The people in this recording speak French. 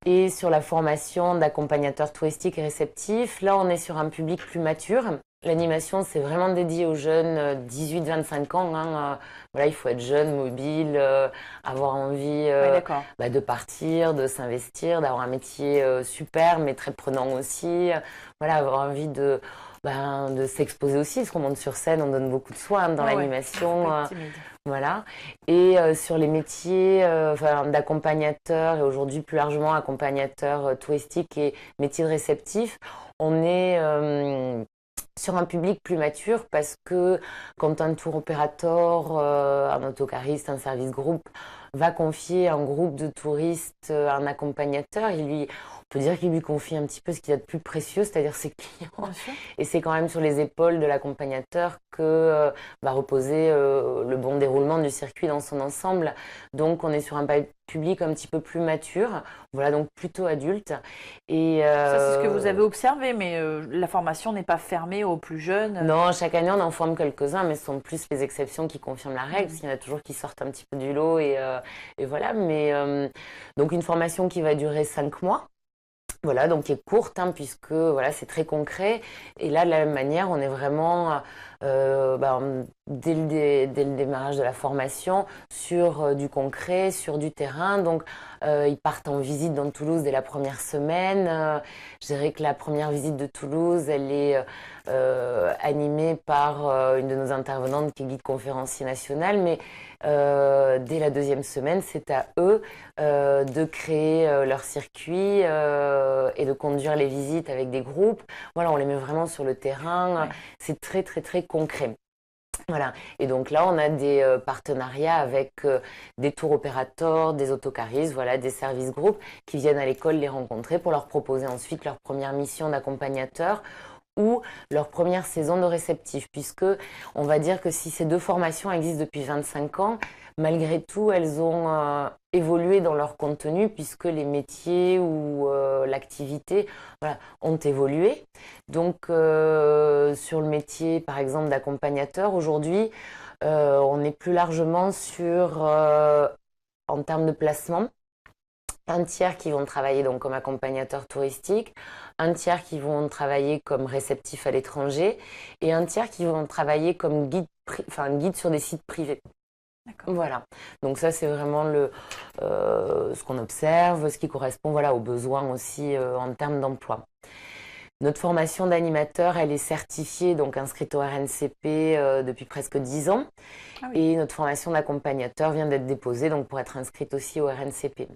Et sur la formation d'accompagnateur touristique et réceptif, là, on est sur un public plus mature. L'animation, c'est vraiment dédié aux jeunes 18-25 ans. Voilà, il faut être jeune, mobile, avoir envie Oui, d'accord. de partir, de s'investir, d'avoir un métier super, mais très prenant aussi. Voilà, avoir envie de s'exposer aussi, parce qu'on monte sur scène, on donne beaucoup de soi dans Ouais, ouais. Faut pas l'animation. être timide. Voilà. Et sur les métiers d'accompagnateur et aujourd'hui plus largement accompagnateur touristique et métier de réceptif, on est sur un public plus mature parce que quand un tour opérateur, un autocariste, un service groupe va confier un groupe de touristes à un accompagnateur, on peut dire qu'il lui confie un petit peu ce qu'il y a de plus précieux, c'est-à-dire ses clients. Bien sûr. Et c'est quand même sur les épaules de l'accompagnateur que va reposer le bon déroulement du circuit dans son ensemble. Donc on est sur un public un petit peu plus mature, voilà, donc plutôt adulte. Et Ça, c'est ce que vous avez observé, mais la formation n'est pas fermée aux plus jeunes. non, chaque année on en forme quelques-uns, mais ce sont plus les exceptions qui confirment la règle, parce Mhm. qu'il y en a toujours qui sortent un petit peu du lot et voilà. Mais donc une formation qui va durer 5 mois. Voilà, donc qui est courte, puisque voilà, c'est très concret. Et là, de la même manière, on est vraiment, dès le démarrage de la formation, sur du concret, sur du terrain. Donc, ils partent en visite dans Toulouse dès la première semaine. Je dirais que la première visite de Toulouse, elle est animée par une de nos intervenantes qui est guide conférencier national. Mais dès la deuxième semaine, c'est à eux de créer leur circuit et de conduire les visites avec des groupes. Voilà, on les met vraiment sur le terrain. Ouais. C'est très, très, très concret. Voilà. Et donc là, on a des partenariats avec des tours opérateurs, des autocaristes, voilà, des services groupes qui viennent à l'école les rencontrer pour leur proposer ensuite leur première mission d'accompagnateur ou leur première saison de réceptif, puisque on va dire que si ces deux formations existent depuis 25 ans, malgré tout, elles ont évolué dans leur contenu, puisque les métiers ou l'activité voilà, ont évolué. Donc, sur le métier, par exemple, d'accompagnateur, aujourd'hui, on est plus largement sur, en termes de placement, un tiers qui vont travailler donc comme accompagnateurs touristiques, un tiers qui vont travailler comme réceptifs à l'étranger et un tiers qui vont travailler comme guide sur des sites privés. D'accord. Voilà. Donc ça c'est vraiment ce qu'on observe, ce qui correspond voilà aux besoins aussi en termes d'emploi. Notre formation d'animateur, elle est certifiée, donc inscrite au RNCP depuis presque 10 ans. Ah oui. Et notre formation d'accompagnateur vient d'être déposée donc pour être inscrite aussi au RNCP.